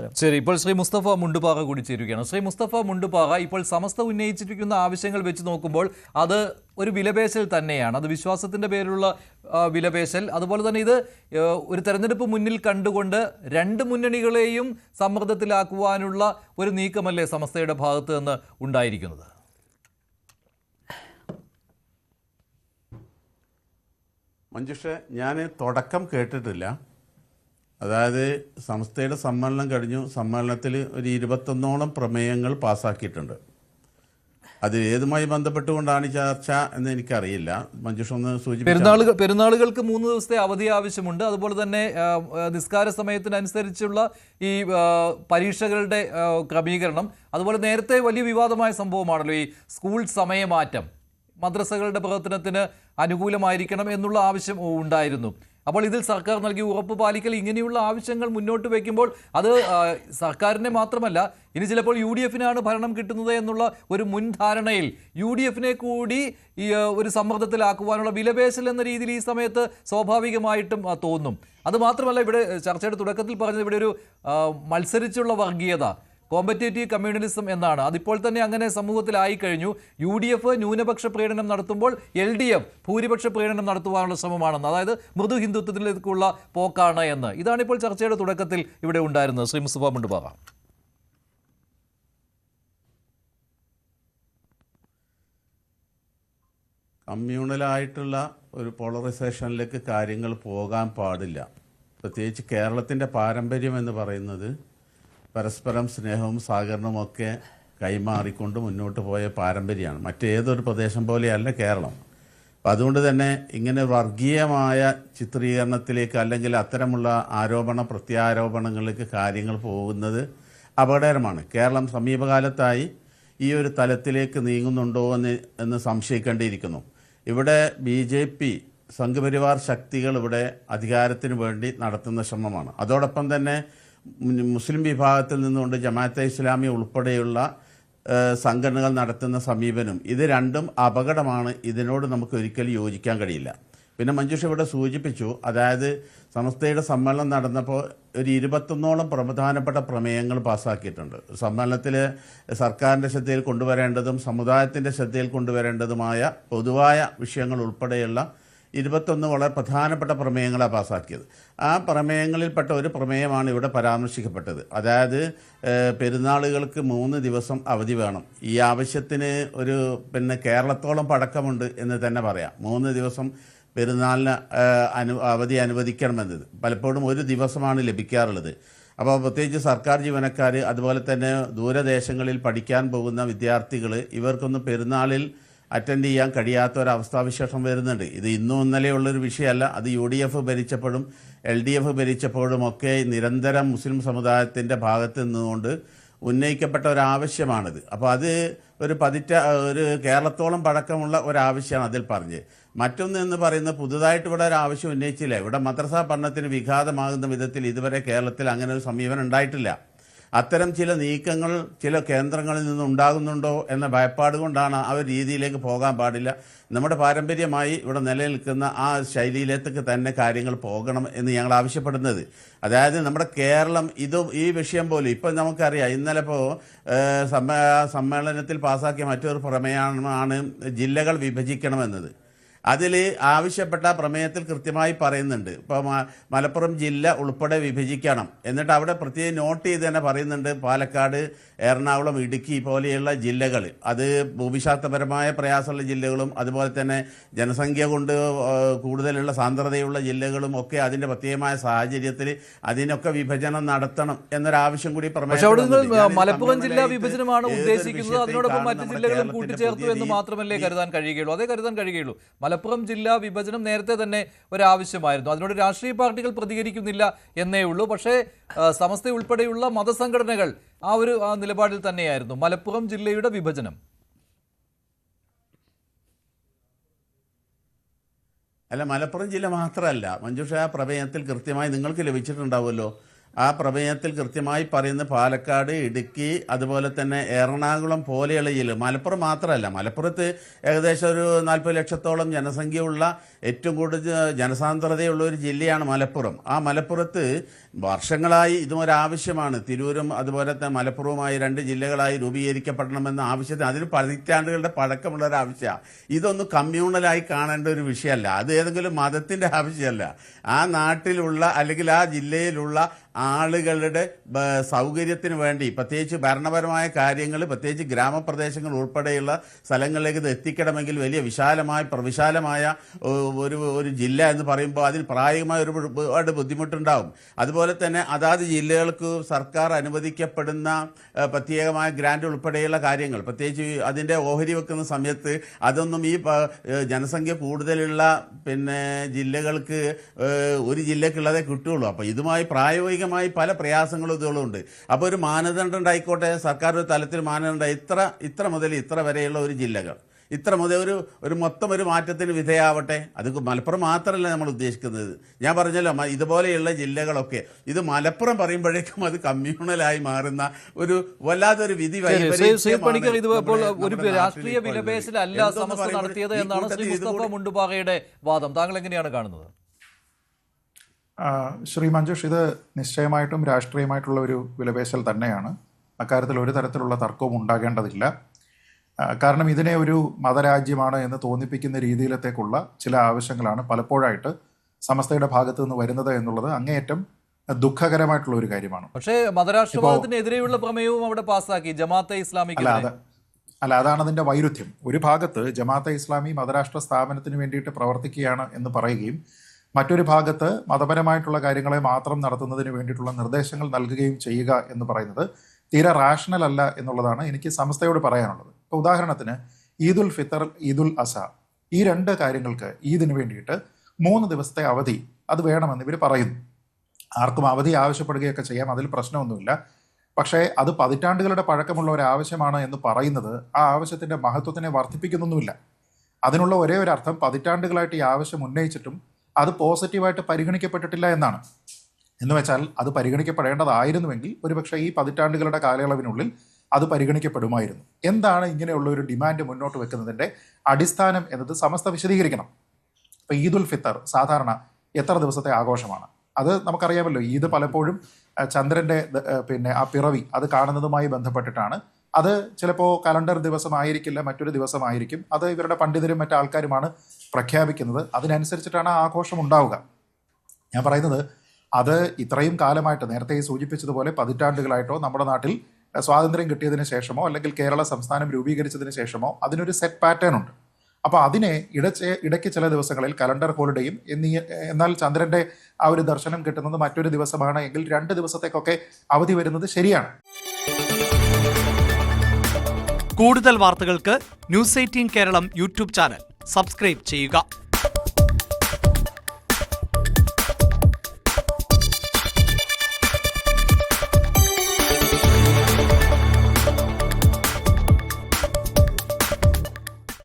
നമസ്കാരം. ശരി, ഇപ്പോൾ ശ്രീ മുസ്തഫ മുണ്ടുപാറ കൂടി ചേരുകയാണ്. ശ്രീ മുസ്തഫ മുണ്ടുപാറ, ഇപ്പോൾ സമസ്ത ഉന്നയിച്ചിരിക്കുന്ന ആവശ്യങ്ങൾ വെച്ച് നോക്കുമ്പോൾ അത് ഒരു വിലപേശൽ തന്നെയാണ്. അത് വിശ്വാസത്തിൻ്റെ പേരിലുള്ള വിലപേശൽ. അതുപോലെ തന്നെ ഇത് ഒരു തെരഞ്ഞെടുപ്പ് മുന്നിൽ കണ്ടുകൊണ്ട് രണ്ട് മുന്നണികളെയും സമ്മർദ്ദത്തിലാക്കുവാനുള്ള ഒരു നീക്കമല്ലേ സമസ്തയുടെ ഭാഗത്ത് നിന്ന് ഉണ്ടായിരിക്കുന്നത്? മഞ്ജുഷ, ഞാൻ തുടക്കം കേട്ടിട്ടില്ല. അതായത് സംസ്ഥയുടെ സമ്മേളനം കഴിഞ്ഞു. സമ്മേളനത്തിൽ ഒരു 21ഓളം പ്രമേയങ്ങൾ പാസ്സാക്കിയിട്ടുണ്ട്. അത് ഏതുമായി ബന്ധപ്പെട്ടുകൊണ്ടാണ് ചർച്ച എന്ന് എനിക്കറിയില്ല. മഞ്ജുഷ ഒന്ന് സൂചിപ്പിച്ചു. പെരുന്നാളുകൾക്ക് 3 ദിവസത്തെ അവധി ആവശ്യമുണ്ട്. അതുപോലെ തന്നെ നിസ്കാര സമയത്തിനനുസരിച്ചുള്ള ഈ പരീക്ഷകളുടെ ക്രമീകരണം, അതുപോലെ നേരത്തെ വലിയ വിവാദമായ സംഭവമാണല്ലോ ഈ സ്കൂൾ സമയമാറ്റം. മദ്രസകളുടെ പ്രവർത്തനത്തിന് അനുകൂലമായിരിക്കണം എന്നുള്ള ആവശ്യം ഉണ്ടായിരുന്നു. അപ്പോൾ ഇതിൽ സർക്കാർ നൽകിയ ഉറപ്പ് പാലിക്കൽ, ഇങ്ങനെയുള്ള ആവശ്യങ്ങൾ മുന്നോട്ട് വയ്ക്കുമ്പോൾ അത് സർക്കാരിനെ മാത്രമല്ല, ഇനി ചിലപ്പോൾ UDF ഭരണം കിട്ടുന്നത് എന്നുള്ള ഒരു മുൻധാരണയിൽ UDF കൂടി ഈ ഒരു സമ്മർദ്ദത്തിലാക്കുവാനുള്ള വിലപേശൽ എന്ന രീതിയിൽ ഈ സമയത്ത് സ്വാഭാവികമായിട്ടും തോന്നും. അതുമാത്രമല്ല, ഇവിടെ ചർച്ചയുടെ തുടക്കത്തിൽ പറഞ്ഞത് ഇവിടെ ഒരു മത്സരിച്ചുള്ള വർഗീയത, കോമ്പറ്റേറ്റീവ് കമ്മ്യൂണലിസം എന്നാണ്. അതിപ്പോൾ തന്നെ അങ്ങനെ സമൂഹത്തിലായി കഴിഞ്ഞു. UDF ന്യൂനപക്ഷ പ്രീണനം നടത്തുമ്പോൾ LDF ഭൂരിപക്ഷ പ്രീണനം നടത്തുവാനുള്ള ശ്രമമാണെന്ന്, അതായത് മൃദു ഹിന്ദുത്വത്തിലേക്കുള്ള പോക്കാണ് എന്ന്. ഇതാണിപ്പോൾ ചർച്ചയുടെ തുടക്കത്തിൽ ഇവിടെ ഉണ്ടായിരുന്നത്. ശ്രീ മുസ്തഫ മുണ്ടുപാറ. കമ്മ്യൂണലായിട്ടുള്ള ഒരു പോളറൈസേഷനിലേക്ക് കാര്യങ്ങൾ പോകാൻ പാടില്ല. പ്രത്യേകിച്ച് കേരളത്തിൻ്റെ പാരമ്പര്യം എന്ന് പറയുന്നത് പരസ്പരം സ്നേഹവും സഹകരണവും ഒക്കെ കൈമാറിക്കൊണ്ട് മുന്നോട്ട് പോയ പാരമ്പര്യമാണ്. മറ്റേതൊരു പ്രദേശം പോലെയല്ല കേരളം. അപ്പം അതുകൊണ്ട് തന്നെ ഇങ്ങനെ വർഗീയമായ ചിത്രീകരണത്തിലേക്ക് അല്ലെങ്കിൽ അത്തരമുള്ള പ്രത്യാരോപണങ്ങളിലേക്ക് കാര്യങ്ങൾ പോകുന്നത് അപകടകരമാണ്. കേരളം സമീപകാലത്തായി ഈ ഒരു തലത്തിലേക്ക് നീങ്ങുന്നുണ്ടോ എന്ന് സംശയിക്കേണ്ടിയിരിക്കുന്നു. ഇവിടെ BJP സംഘപരിവാർ ശക്തികൾ ഇവിടെ അധികാരത്തിന് വേണ്ടി നടത്തുന്ന ശ്രമമാണ്. അതോടൊപ്പം തന്നെ മുസ്ലിം വിഭാഗത്തിൽ നിന്നുകൊണ്ട് ജമാഅത്തെ ഇസ്ലാമി ഉൾപ്പെടെയുള്ള സംഘടനകൾ നടത്തുന്ന സമീപനം, ഇത് രണ്ടും അപകടമാണ്. ഇതിനോട് നമുക്ക് ഒരിക്കലും യോജിക്കാൻ കഴിയില്ല. പിന്നെ മഞ്ജുഷ ഇവിടെ സൂചിപ്പിച്ചു, അതായത് സമസ്തയുടെ സമ്മേളനം നടന്നപ്പോൾ ഒരു 21ഓളം പ്രധാനപ്പെട്ട പ്രമേയങ്ങൾ പാസ്സാക്കിയിട്ടുണ്ട്. സമ്മേളനത്തിൽ സർക്കാരിൻ്റെ ശ്രദ്ധയിൽ കൊണ്ടുവരേണ്ടതും സമുദായത്തിൻ്റെ ശ്രദ്ധയിൽ കൊണ്ടുവരേണ്ടതുമായ പൊതുവായ വിഷയങ്ങൾ ഉൾപ്പെടെയുള്ള 21 വളരെ പ്രധാനപ്പെട്ട പ്രമേയങ്ങളാണ് പാസ്സാക്കിയത്. ആ പ്രമേയങ്ങളിൽപ്പെട്ട ഒരു പ്രമേയമാണ് ഇവിടെ പരാമർശിക്കപ്പെട്ടത്. അതായത് പെരുന്നാളുകൾക്ക് 3 ദിവസം അവധി വേണം. ഈ ആവശ്യത്തിന് കേരളത്തോളം പഴക്കമുണ്ട് എന്ന് തന്നെ പറയാം. 3 ദിവസം പെരുന്നാളിന് അവധി അനുവദിക്കണമെന്നത് പലപ്പോഴും 1 ദിവസമാണ് ലഭിക്കാറുള്ളത്. അപ്പോൾ പ്രത്യേകിച്ച് സർക്കാർ ജീവനക്കാർ, അതുപോലെ തന്നെ ദൂരദേശങ്ങളിൽ പഠിക്കാൻ പോകുന്ന വിദ്യാർത്ഥികൾ, ഇവർക്കൊന്നും പെരുന്നാളിൽ അറ്റൻഡ് ചെയ്യാൻ കഴിയാത്ത ഒരവസ്ഥാവിശേഷം വരുന്നുണ്ട്. ഇത് ഇന്നും ഇന്നലെയുള്ളൊരു വിഷയമല്ല. അത് UDF ഭരിച്ചപ്പോഴും LDF ഭരിച്ചപ്പോഴും ഒക്കെ നിരന്തരം മുസ്ലിം സമുദായത്തിൻ്റെ ഭാഗത്ത് നിന്നുകൊണ്ട് ഉന്നയിക്കപ്പെട്ട ഒരാവശ്യമാണിത്. അപ്പോൾ അത് ഒരു കേരളത്തോളം പഴക്കമുള്ള ഒരാവശ്യമാണ് അതിൽ പറഞ്ഞ്. മറ്റൊന്ന് എന്ന് പറയുന്നത്, പുതുതായിട്ട് ഇവിടെ ഒരു ആവശ്യം ഉന്നയിച്ചില്ല. ഇവിടെ മദ്രസാ പഠനത്തിന് വിഘാതമാകുന്ന വിധത്തിൽ ഇതുവരെ കേരളത്തിൽ അങ്ങനെ ഒരു സമീപനം ഉണ്ടായിട്ടില്ല. അത്തരം ചില നീക്കങ്ങൾ ചില കേന്ദ്രങ്ങളിൽ നിന്ന് ഉണ്ടാകുന്നുണ്ടോ എന്ന ഭയപ്പാട് കൊണ്ടാണ് ആ ഒരു രീതിയിലേക്ക് പോകാൻ പാടില്ല. നമ്മുടെ പാരമ്പര്യമായി ഇവിടെ നിലനിൽക്കുന്ന ആ ശൈലിയിലേക്ക് തന്നെ കാര്യങ്ങൾ പോകണം എന്ന് ഞങ്ങൾ ആവശ്യപ്പെടുന്നത്. അതായത് നമ്മുടെ കേരളം ഈ വിഷയം പോലും ഇപ്പം നമുക്കറിയാം. ഇന്നലെ സമ്മേളനത്തിൽ പാസ്സാക്കിയ മറ്റൊരു പ്രമേയമാണ് ജില്ലകൾ വിഭജിക്കണമെന്നത്. അതിൽ ആവശ്യപ്പെട്ട പ്രമേയത്തിൽ കൃത്യമായി പറയുന്നുണ്ട്. ഇപ്പോൾ മലപ്പുറം ജില്ല ഉൾപ്പെടെ വിഭജിക്കണം. എന്നിട്ട് അവിടെ പ്രത്യേകം നോട്ട് ചെയ്ത് തന്നെ പറയുന്നുണ്ട്, പാലക്കാട്, എറണാകുളം, ഇടുക്കി പോലെയുള്ള ജില്ലകൾ, അത് ഭൂമിശാസ്ത്രപരമായ പ്രയാസമുള്ള ജില്ലകളും അതുപോലെ തന്നെ ജനസംഖ്യ കൊണ്ട് കൂടുതലുള്ള സാന്ദ്രതയുള്ള ജില്ലകളും ഒക്കെ അതിൻ്റെ പ്രത്യേകമായ സാഹചര്യത്തിൽ അതിനൊക്കെ വിഭജനം നടത്തണം എന്നൊരാവശ്യം കൂടി മലപ്പുറം ജില്ലാ വിഭജനമാണ് ഉദ്ദേശിക്കുന്നത്. അതിനോടൊപ്പം മറ്റു ജില്ലകളും കൂട്ടിച്ചേർത്തു എന്ന് മാത്രമല്ലേ കരുതാൻ കഴിയുകയുള്ളൂ. അതേ കരുതാൻ കഴിയുകയുള്ളൂ. മലപ്പുറം ജില്ലാ വിഭജനം നേരത്തെ തന്നെ ഒരാവശ്യമായിരുന്നു. അതിനോട് രാഷ്ട്രീയ പാർട്ടികൾ പ്രതികരിക്കുന്നില്ല എന്നേ ഉള്ളൂ. പക്ഷേ സമസ്ത ഉൾപ്പെടെയുള്ള മതസംഘടനകൾ ആ നിലപാടിൽ തന്നെയായിരുന്നു മലപ്പുറം ജില്ലയുടെ വിഭജനം. അല്ല, മലപ്പുറം ജില്ല മാത്രമല്ല മഞ്ജുഷ, പ്രമേയത്തിൽ കൃത്യമായി നിങ്ങൾക്ക് ലഭിച്ചിട്ടുണ്ടാവുമല്ലോ. ആ പ്രമേയത്തിൽ കൃത്യമായി പറയുന്ന പാലക്കാട്, ഇടുക്കി, അതുപോലെ തന്നെ എറണാകുളം പോലെയുള്ള ജില്ല, മലപ്പുറം മാത്രമല്ല, മലപ്പുറത്ത് ഏകദേശം ഒരു 40 ലക്ഷത്തോളം ജനസംഖ്യയുള്ള ഏറ്റവും കൂടുതൽ ജനസാന്ദ്രതയുള്ള ഒരു ജില്ലയാണ് മലപ്പുറം. ആ മലപ്പുറത്ത് വർഷങ്ങളായി ഇതും ഒരാവശ്യമാണ്. തിരൂരും അതുപോലെ തന്നെ മലപ്പുറവുമായി 2 ജില്ലകളായി രൂപീകരിക്കപ്പെടണമെന്ന ആവശ്യത്തിന് അതിന് പതിറ്റാണ്ടുകളുടെ പഴക്കമുള്ള ഒരു ആവശ്യമാണ്. ഇതൊന്നും കമ്മ്യൂണലായി കാണേണ്ട ഒരു വിഷയമല്ല, അത് ഏതെങ്കിലും മതത്തിൻ്റെ ആവശ്യമല്ല. ആ നാട്ടിലുള്ള അല്ലെങ്കിൽ ആ ജില്ലയിലുള്ള ആളുകളുടെ സൗകര്യത്തിന് വേണ്ടി, പ്രത്യേകിച്ച് ഭരണപരമായ കാര്യങ്ങൾ, പ്രത്യേകിച്ച് ഗ്രാമപ്രദേശങ്ങൾ ഉൾപ്പെടെയുള്ള സ്ഥലങ്ങളിലേക്ക് ഇത് എത്തിക്കണമെങ്കിൽ വലിയ പ്രവിശാലമായ ഒരു ജില്ല എന്ന് പറയുമ്പോൾ അതിന് പ്രായോഗികമായ ഒരുപാട് ബുദ്ധിമുട്ടുണ്ടാവും. അതുപോലെ തന്നെ അതാത് ജില്ലകൾക്ക് സർക്കാർ അനുവദിക്കപ്പെടുന്ന പ്രത്യേകമായ ഗ്രാന്റ് ഉൾപ്പെടെയുള്ള കാര്യങ്ങൾ, പ്രത്യേകിച്ച് അതിൻ്റെ ഓഹരി വെക്കുന്ന സമയത്ത് അതൊന്നും ഈ ജനസംഖ്യ കൂടുതലുള്ള ജില്ലകൾക്ക് ഒരു ജില്ലക്കുള്ളതേ കിട്ടുകയുള്ളൂ. അപ്പോൾ ഇതുമായി പ്രായോഗികമായി പല പ്രയാസങ്ങളും ഇതുകളുണ്ട്. അപ്പോൾ ഒരു മാനദണ്ഡം ഉണ്ടായിക്കോട്ടെ, സർക്കാർ ഒരു തലത്തിൽ മാനദണ്ഡം ഇത്ര മുതൽ ഇത്ര വരെയുള്ള ഒരു ജില്ലകൾ, ഇത്ര മുതൽ ഒരു മൊത്തം ഒരു മാറ്റത്തിന് വിധേയമാവട്ടെ. അത് മലപ്പുറം മാത്രമല്ല നമ്മൾ ഉദ്ദേശിക്കുന്നത്. ഞാൻ പറഞ്ഞല്ലോ, ഇതുപോലെയുള്ള ജില്ലകളൊക്കെ, ഇത് മലപ്പുറം പറയുമ്പോഴേക്കും അത് കമ്മ്യൂണലായി മാറുന്ന ഒരു വല്ലാത്തൊരു വിധി ഒരു രാഷ്ട്രീയ വിലപേശലല്ല സമസ്ത നടത്തിയത് എന്നാണ് ശ്രീ മുസ്തഫ മുണ്ടുപാറയുടെ വാദം. താങ്കൾ എങ്ങനെയാണ് കാണുന്നത്? ശ്രീ മഞ്ജുഷ്, ഇത് നിശ്ചയമായിട്ടും രാഷ്ട്രീയമായിട്ടുള്ള ഒരു വിലപേശൽ തന്നെയാണ്. അക്കാര്യത്തിൽ ഒരു തരത്തിലുള്ള തർക്കവും ഉണ്ടാകേണ്ടതില്ല. കാരണം ഇതിനെ ഒരു മതരാജ്യമാണ് എന്ന് തോന്നിപ്പിക്കുന്ന രീതിയിലത്തേക്കുള്ള ചില ആവശ്യങ്ങളാണ് പലപ്പോഴായിട്ട് സമസ്തയുടെ ഭാഗത്തു നിന്ന് വരുന്നത് എന്നുള്ളത് അങ്ങേയറ്റം ദുഃഖകരമായിട്ടുള്ള ഒരു കാര്യമാണ്. പക്ഷേ മതരാഷ്ട്രവാദത്തിനെതിരെയുള്ള പ്രമേയവും അവിടെ പാസ്സാക്കി ജമാഅത്തെ ഇസ്ലാമിക്ക്. അതാണ് അതിൻ്റെ വൈരുദ്ധ്യം. ഒരു ഭാഗത്ത് ജമാഅത്തെ ഇസ്ലാമി മതരാഷ്ട്ര സ്ഥാപനത്തിന് വേണ്ടിയിട്ട് പ്രവർത്തിക്കുകയാണ് എന്ന് പറയുകയും മറ്റൊരു ഭാഗത്ത് മതപരമായിട്ടുള്ള കാര്യങ്ങളെ മാത്രം നടത്തുന്നതിന് വേണ്ടിയിട്ടുള്ള നിർദ്ദേശങ്ങൾ നൽകുകയും ചെയ്യുക എന്ന് പറയുന്നത് തീരെ റാഷണൽ അല്ല എന്നുള്ളതാണ് എനിക്ക് സമസ്തയോട് പറയാനുള്ളത്. ഇപ്പോൾ ഉദാഹരണത്തിന് ഈദുൽ ഫിത്തർ, ഈദുൽ അസ, ഈ 2 കാര്യങ്ങൾക്ക് ഈദിന് വേണ്ടിയിട്ട് 3 ദിവസത്തെ അവധി അത് വേണമെന്ന് ഇവർ പറയുന്നു. ആർക്കും അവധി ആവശ്യപ്പെടുകയൊക്കെ ചെയ്യാം, അതിൽ പ്രശ്നമൊന്നുമില്ല. പക്ഷേ അത് പതിറ്റാണ്ടുകളുടെ പഴക്കമുള്ള ഒരു ആവശ്യമാണ് എന്ന് പറയുന്നത് ആ ആവശ്യത്തിൻ്റെ മഹത്വത്തിനെ വർദ്ധിപ്പിക്കുന്നൊന്നുമില്ല. അതിനുള്ള ഒരേ ഒരു അർത്ഥം, പതിറ്റാണ്ടുകളായിട്ട് ഈ ആവശ്യം ഉന്നയിച്ചിട്ടും അത് പോസിറ്റീവായിട്ട് പരിഗണിക്കപ്പെട്ടിട്ടില്ല എന്നാണ്. എന്ന് വെച്ചാൽ അത് പരിഗണിക്കപ്പെടേണ്ടതായിരുന്നുവെങ്കിൽ ഒരുപക്ഷെ ഈ പതിറ്റാണ്ടുകളുടെ കാലയളവിനുള്ളിൽ അത് പരിഗണിക്കപ്പെടുമായിരുന്നു. എന്താണ് ഇങ്ങനെയുള്ള ഒരു ഡിമാൻഡ് മുന്നോട്ട് വെക്കുന്നതിൻ്റെ അടിസ്ഥാനം എന്നത് സമസ്ത വിശദീകരിക്കണം. ഇപ്പോൾ ഈദുൽ ഫിത്തർ സാധാരണ എത്ര ദിവസത്തെ ആഘോഷമാണ്? അത് നമുക്കറിയാമല്ലോ. ഈദ് പലപ്പോഴും ചന്ദ്രൻ്റെ ആ പിറവി അത് കാണുന്നതുമായി ബന്ധപ്പെട്ടിട്ടാണ്. അത് ചിലപ്പോൾ കലണ്ടർ ദിവസമായിരിക്കില്ല, മറ്റൊരു ദിവസമായിരിക്കും. അത് ഇവരുടെ പണ്ഡിതരും മറ്റാൾക്കാരുമാണ് പ്രഖ്യാപിക്കുന്നത്. അതിനനുസരിച്ചിട്ടാണ് ആ ആഘോഷം ഉണ്ടാവുക. ഞാൻ പറയുന്നത് അത് ഇത്രയും കാലമായിട്ട്, നേരത്തെ സൂചിപ്പിച്ചതുപോലെ പതിറ്റാണ്ടുകളായിട്ടോ നമ്മുടെ നാട്ടിൽ സ്വാതന്ത്ര്യം കിട്ടിയതിന് ശേഷമോ അല്ലെങ്കിൽ കേരള സംസ്ഥാനം രൂപീകരിച്ചതിന് ശേഷമോ അതിനൊരു സെറ്റ് പാറ്റേൺ ഉണ്ട്. അപ്പോൾ അതിനെ ഇടയ്ക്ക് ചില ദിവസങ്ങളിൽ കലണ്ടർ ഹോളിഡേയും എന്നാൽ ചന്ദ്രൻ്റെ ആ ഒരു ദർശനം കിട്ടുന്നത് മറ്റൊരു ദിവസമാണ് എങ്കിൽ 2 ദിവസത്തേക്കൊക്കെ അവധി വരുന്നത് ശരിയാണ്. കൂടുതൽ വാർത്തകൾക്ക് news 18 Keralam YouTube channel subscribe ചെയ്യുക.